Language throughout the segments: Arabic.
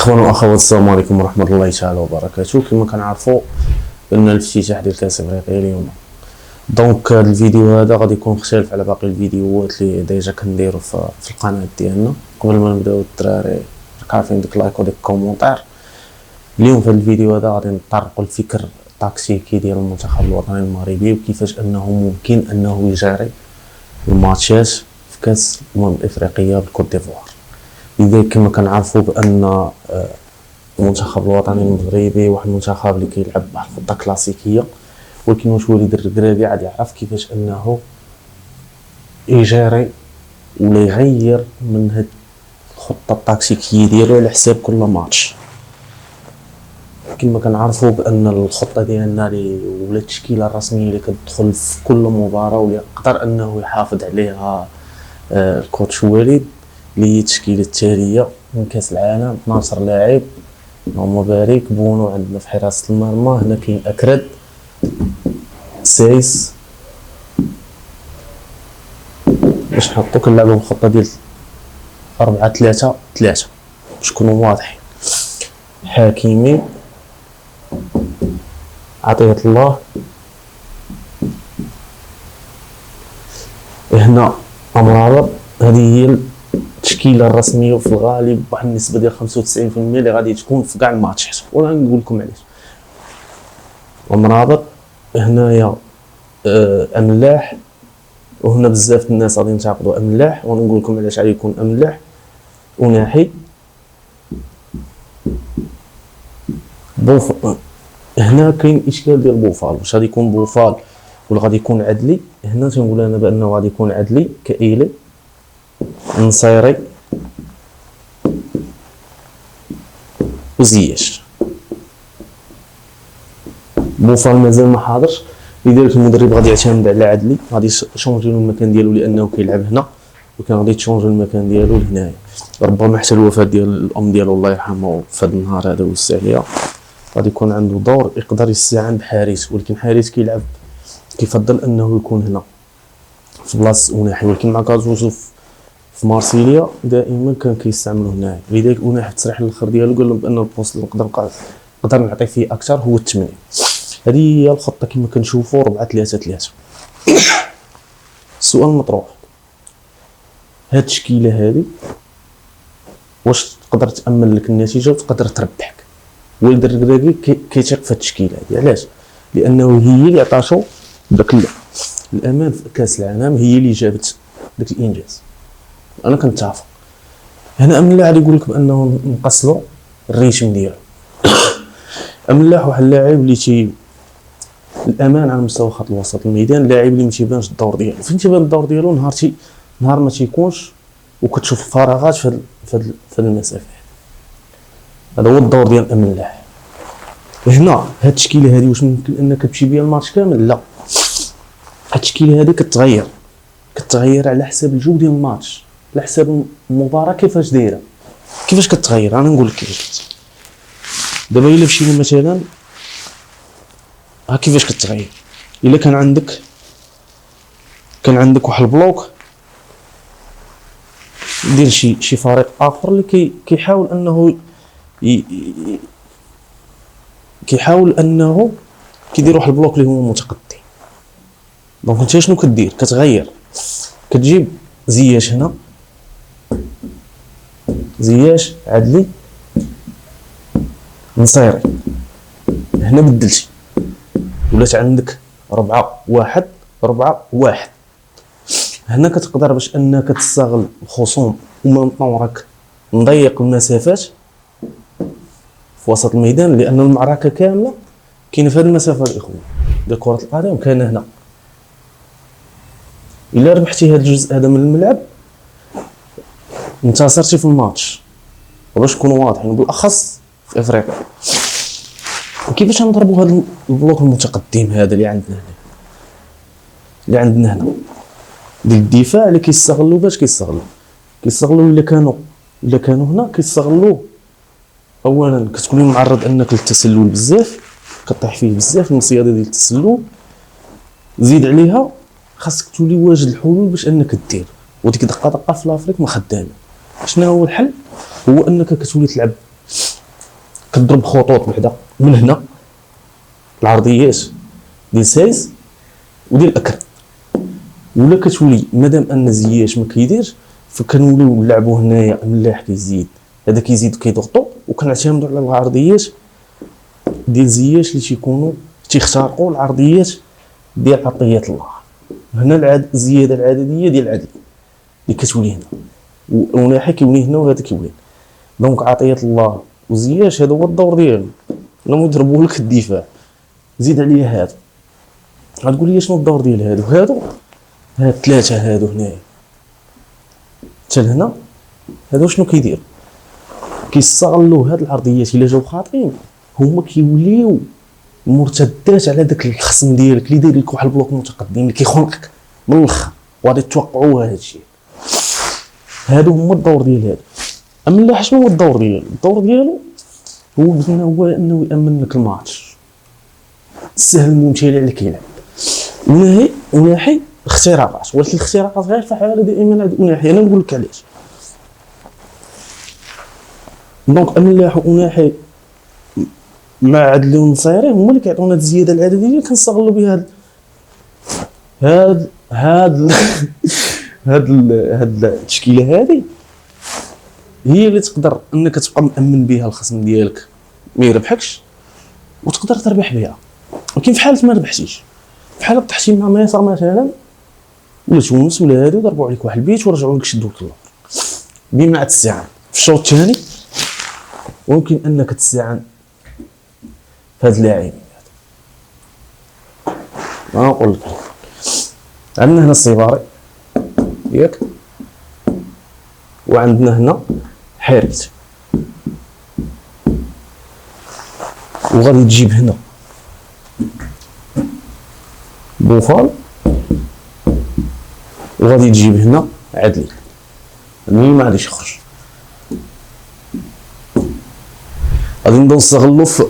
اخوان واخوات، السلام عليكم ورحمه الله تعالى وبركاته. كما كنعرفوا بان الافتتاح ديال كاس افريقيا اليوم، دونك هذا الفيديو هذا غادي يكون مختلف على باقي الفيديوهات اللي ديجا كنديرو في القناه ديالنا. قبل ما نبداو الدراري عارفين ديك لايك وديك كومونتير. اليوم في الفيديو هذا غادي نطرقوا الفكر التكتيكي ديال المنتخب الوطني المغربي وكيفاش انه ممكن انه يجاري الماتشات في كاس الافريقيه بالكوت ديفوار. لذلك كما كنعرفوا بان المنتخب الوطني المغربي واحد المنتخب اللي كيلعب بواحد الخطه كلاسيكيه، ولكن واش وليد الركراكي عاد يعرف كيفاش انه يجاري ولا يغير من هاد الخطه التكتيكيه ديالو على حساب كل ماتش. كما كنعرفوا بان الخطه ديالنا ولا التشكيله الرسميه اللي كتدخل في كل مباراه واللي يقدر انه يحافظ عليها الكوتش وليد، اللي هي التشكيله التاليه من كاس العالم: 12 لاعب، اللهم بارك. بونو عندنا في حراسه المرمى، هنا كاين اكرد، سايس. باش نحطو كنلعبو بالخطه ديال 4-3-3 باش نكونوا واضحين. حكيمي، عطية الله، هنا امرابط. هذه هي التشكيله الرسميه وفي الغالب بواحد النسبه ديال 95% اللي غادي تكون في كاع الماتشات، ولا نقول لكم علاش. امرابط هنايا املاح، وهنا بزاف الناس غادي ينتقدوا املاح، ونقول لكم علاش غادي يكون املاح. وناحي هنا كاين اشكال ديال بوفال، واش غادي يكون بوفال ولا غادي يكون عدلي؟ هنا تنقول انا بانه غادي يكون عدلي كايلي، نصيري وزياش. بوفال مازال ما حاضرش، لذلك المدرب غادي يعتمد على عدلي. غادي يشونجي له المكان ديالو لانه كيلعب هنا، وكان غادي تشونجي المكان ديالو لهنايا. ربما حتى الوفاه ديال الام ديالو الله يرحمه في هذا النهار هذا ويسع عليها، غادي يكون عنده دور يقدر يستعان بحارس، ولكن حارس كيلعب كيفضل انه يكون هنا في بلاصه أوناحي، ولكن مع كازوزو في مارسيليا دائما كان كيستعملوا هنايا. لذلك أوناحي التصريح الاخر ديالو قال لهم بان البوست اللي نقدر نعطي فيه اكثر هو التمرين. هذه هي الخطه كما كنشوفوا 4-3-3. السؤال المطروح: هاد التشكيله هذه واش تقدر تامن لك النتيجه وتقدر تربحك؟ وليد الركراكي كيثيق في التشكيله هذه. علاش؟ لانه هي اللي عطاتو داك الامان في كاس العالم، هي اللي جابت داك الانجاز. انا كنتفق. هنا املاح يقول لك بانه نقصلو الريتم ديالو. املاح واحد اللاعب اللي الامان على مستوى خط الوسط الميدان، اللاعب اللي ما تيبانش الدور ديالو. فين تيبان الدور ديالو؟ نهار ما تيكونش وكتشوف الفراغات في المسافه. هذا هو الدور ديال املاح. هنا هاد التشكيله هذه واش ممكن انك تمشي بها الماتش كامل؟ لا، هاد التشكيله هذه كتغير على حساب الجو ديال الماتش، على حساب المباراه كيفاش دايره، كيفاش كتغير. انا نقول لك كيفاش. دابا الا مشينا مثلا كيفاش كتغير. الا كان عندك واحد البلوك ديال شي فريق اخر اللي كيحاول انه كيدير واحد البلوك اللي هو متقدم. دونك انت شنو كدير؟ كتغير، كتجيب زياش هنا، زياش عدلي، نصيري. هنا بدلتي، ولات عندك 4-1-4-1. هنا كتقدر باش انك تستغل الخصوم ومن طورك نضيق المسافات في وسط الميدان، لان المعركه كامله كاينه في هذه المسافه الاخوان ديال كره القدم. كاين هنا الا ربحتي هذا الجزء هذا من الملعب انتصرتي في الماتش. باش نكونوا واضحين بالاخص في افريقيا. كيفاش نضربوا هذا البلوك المتقدم هذا اللي عندنا هنا ديال الدفاع اللي كيستغلوا؟ باش كيستغلوا الا كانوا هنا كيستغلوا. اولا كتكوني معرض انك للتسلل بزاف، كطيح فيه بزاف المصيده ديال التسلل. زيد عليها خاصك تولي واجد الحلول باش انك دير، وديك دقه في لافريك ما خدامه. شنو هو الحل؟ هو انك كتولي تلعب كتضرب خطوط بعدا من هنا العرضيات ديال سايز وديال الاكر، ولا كتولي مادام ان زياش ما كيديرش فكنوليو نلعبوا هنايا ملاح كيزيد هذا كيزيد كيضغطوا، وكنعتمدوا على العرضيات ديال زياش اللي تيكونوا تيخترقوا العرضيات ديال عطيات الله. هنا الزياده العدديه ديال العدد اللي كتولي هنا، وناحي كيولي هنا وهذا كيولي. دونك عطيات الله وزياش هذا هو الدور ديالو. لما يضربوا لك الدفاع زيد عليا هذا، غتقول لي شنو الدور ديال هادو هاد ثلاثه هادو هنايا حتى لهنا. هادو شنو كيدير؟ كيستغلوا هاد العرضيات الا جاو خاطئين هما كيوليو مرتدات على داك الخصم ديالك اللي داير لك واحد البلوك متقدم اللي كيخنقك من الاخر، وغادي توقعوا هذا الشيء. هادو هما الدور ديال هذا. اما لا شنو هو الدور ديالو؟ الدور ديالو هو انه يامن لك الماتش السهل الممتع اللي كيلعب. وناحي اختراقات، ولكن الاختراقات غير فعاله دائما عند اناحي. انا نقول لك علاش. دونك املاح وناحي مع عدل النصيري هما اللي كيعطيونا هاد الزياده العدديه اللي كنستغلوا بها هاد التشكيله هذه هي اللي تقدر انك تبقى مامن بها الخصم ديالك ما يربحكش وتقدر تربح بها. ولكن في حاله ما ربحتيش، في حاله طحتي مع ميسر مثلا ولا تونس ولا هادي ضربوا عليك واحد البيت ورجعوا لك شدوك اللور بما تستعان في الشوط الثاني، ويمكن انك تستعان في هاد اللاعبين. ما نقول لك عندنا هنا الصيباري ياك، وعندنا هنا حارث، وغادي تجيب هنا بوفال، وغادي تجيب هنا عدلي. عدلي ما غاديش يخرج. غادي نبداو نستغلو في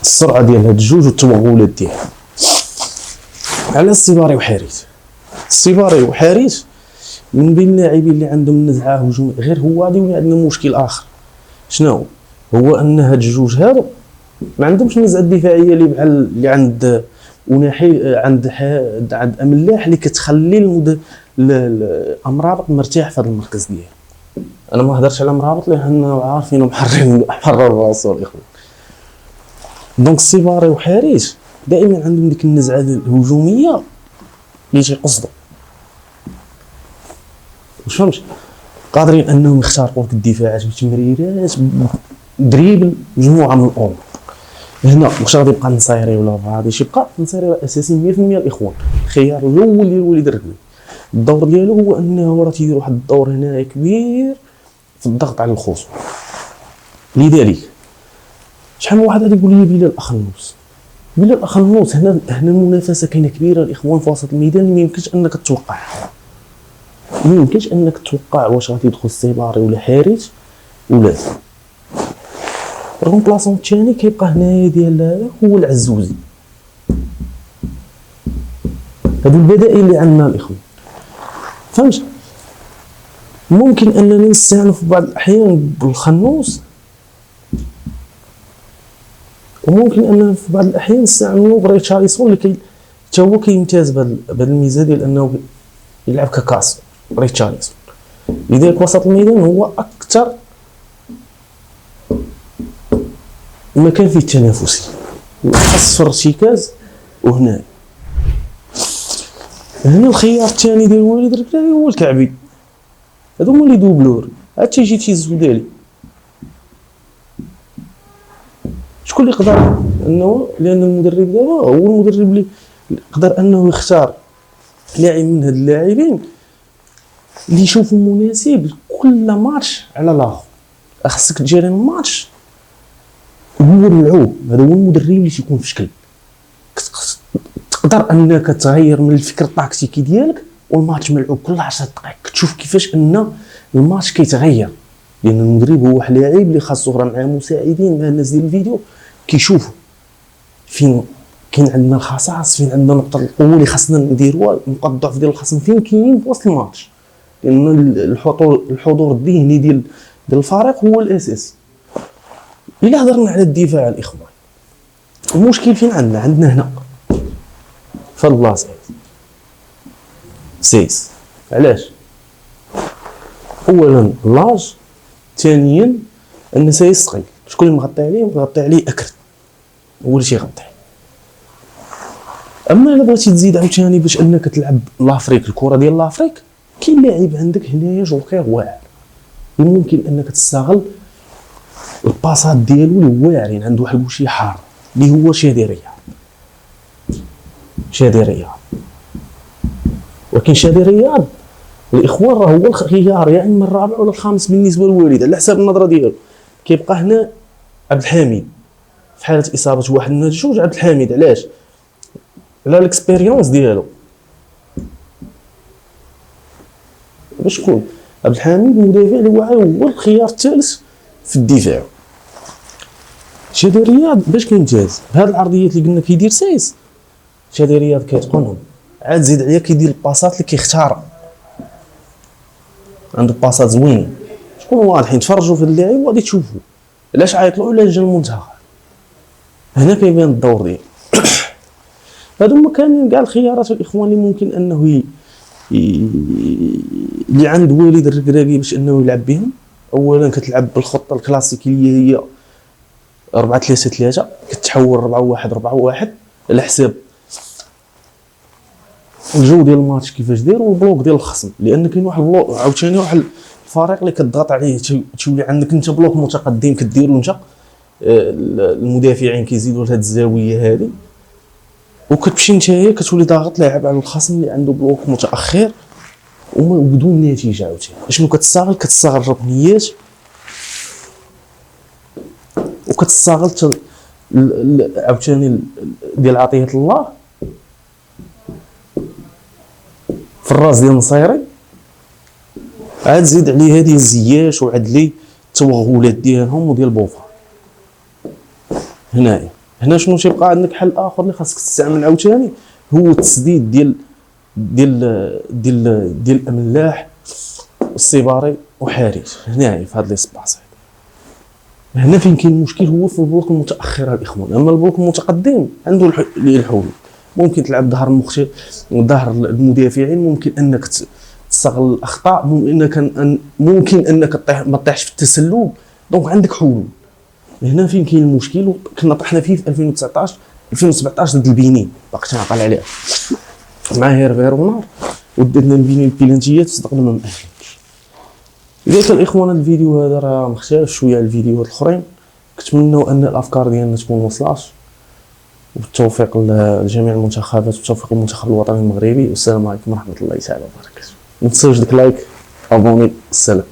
السرعه ديال هاد الجوج والتوغلات ديالها على الصيباري وحارث. الصيباري وحارث من بين اللاعبين اللي عندهم نزعه هجوميه، غير هو غادي يولي عندنا مشكل اخر. شنو هو؟ ان هاد الجوج هادو ما عندهمش النزعه الدفاعيه اللي بحال اللي عند وناحي عند املاح اللي كتخلي الامرابط مرتاح في هذا المركز ديالو. انا ما هضرتش على امرابط لانه عارفين محرر راسو الاخوان. دونك الصيباري وحارث دائما عندهم ديك النزعه الهجوميه اللي تيقصدوا، واش فهمت؟ قادرين انهم يخترقوا لك الدفاعات بتمريرات دريبل مجموعه من الامور. هنا واش غادي يبقى النصيري ولا ما غاديش يبقى النصيري؟ اساسي 100% الاخوان. الخيار الاول ديالو اللي درك الدور ديالو هو انه راه تيدير واحد الدور هنايا كبير في الضغط على الخصم. لذلك شحال من واحد غادي يقول لي بلال اخنوس، بلال اخنوس هنا المنافسه كاينه كبيره الاخوان في وسط الميدان اللي ما يمكنش انك تتوقعها. ما يمكنش انك تتوقع واش غادي يدخل الصيباري ولا حارث ولا رغم بلاصون الثاني كيبقى هنايا ديال هو العزوزي. هادو البدائل اللي عندنا الاخوان. فهمت؟ ممكن اننا نستعانوا في بعض الاحيان بالخنوس، وممكن اننا في بعض الاحيان نستعانوا بريتشارلسون اللي حتى هو كيمتاز بهذا الميزه ديال انه يلعب ككاس ريتشارلسون. لذلك وسط الميدان هو اكثر مكان فيه التنافسي، خاص في الارتكاز. وهنا الخيار الثاني ديال وليد الركراوي هو الكعبي. هادو هما اللي دوبلور. عاد تيجي تيزودالي شكون اللي يقدر انه، لان المدرب دابا هو المدرب اللي يقدر انه يختار لاعب من هاد اللاعبين اللي يشوفوا مناسب كل ماتش على الاخر. خاصك تجيري الماتش هو الملعوب. هذا هو المدرب اللي تيكون في شكل تقدر انك تغير من الفكر التكتيكي ديالك، والماتش ملعوب كل 10 دقائق تشوف كيفاش ان الماتش كيتغير. لان المدرب هو واحد اللاعب اللي خاصو راه مع مساعدين مع الناس ديال الفيديو كيشوفوا فين كاين عندنا الخصائص، فين عندنا نقطه القوه اللي خاصنا نديروها، نقاط الضعف ديال الخصم فين كاينين في وسط الماتش. لان الحضور الذهني ديال الفريق هو الاساس. الا هضرنا على الدفاع الاخوان، المشكل فين عندنا هنا في البلاصه سيس. علاش؟ اولا لاج، ثانيا ان سيس ثقيل. شكون اللي مغطي عليه؟ مغطي عليه اكرد، هو اللي تيغطي. اما الا بغيتي تزيد عاوتاني باش انك تلعب لافريك، الكره ديال لافريك، كاين لاعب عندك هنايا جوكر واعر ممكن انك تستغل الباسات ديالو اللي واعرين. عنده واحد الوشي حار اللي هو شادي رياض. ولكن شادي رياض الاخوان راه هو الخيار يعني من الرابع ولا الخامس بالنسبه للوالد على حساب النظره ديالو. كيبقى هنا عبد الحميد في حاله اصابه واحد من الجوج. عبد الحميد علاش؟ على الاكسبيريونس ديالو. باش نكون عبد الحميد مدافع اللي هو الخيار الثالث في الدفاع. شادي رياض باش كيمتاز بهاد العرضيات اللي قلنا كيدير سايس، شادي رياض كيتقنهم. عاد زيد عليا كيدير الباسات اللي كيختارها، عنده باسات زوينين. شكون واضحين تفرجوا في اللاعب وغادي تشوفوا علاش عيطلوا على جا المنتخب. هنا كيبان الدور ديالو. هادو هما كاملين كاع الخيارات الاخوان اللي ممكن انه اللي عند والد الركراكي باش انه يلعب بهم. اولا كتلعب بالخطه الكلاسيكيه اللي هي 4-3-3، كتحول 4-1-4-1 على حساب الجو ديال الماتش كيفاش داير والبلوك ديال الخصم. لان كاين واحد البلوك عاوتاني واحد الفريق اللي كتضغط عليه تولي عندك انت بلوك متقدم كديرو انت، المدافعين كيزيدوا لهاد الزاويه هذه، وكتمشي نتايا كتولي ضاغط لاعب على الخصم اللي عنده بلوك متاخر وبدون نتيجه. عاوتاني شنو كتستغل الركنيات وكتستغل عاوتاني ديال عطيه الله في الراس ديال النصيري. عاد زيد عليه هذه الزياش وعدلي التوغلات ديالهم وديال بوفا. هنا شنو تيبقى عندك حل اخر اللي خاصك تستعمل عاوتاني هو التسديد ديال الاملاح والسيباري وحارس. هنايا في هاد لي سباس هنا فين كاين المشكل هو في البلوك المتاخره الاخوان. اما البلوك المتقدم عنده الحلول. ممكن تلعب ظهر المخشي وظهر المدافعين، ممكن انك تستغل الاخطاء، ممكن انك ما تطيحش في التسلل. دونك عندك حلول. هنا فين كاين المشكل كنا طحنا فيه في 2017 ضد البنين، باقي تنعقل عليها مع هيرفير ونار ودرنا البنين البيلانتيات صدقنا ما مأهلينش. لذلك الاخوان الفيديو هذا راه مختلف شويه على الفيديوهات الاخرين. كنتمنوا ان الافكار ديالنا تكون وصلات، وبالتوفيق لجميع المنتخبات وبالتوفيق للمنتخب الوطني المغربي. والسلام عليكم ورحمه الله تعالى وبركاته. ما تنساوش ديك لايك، ابوني، السلام.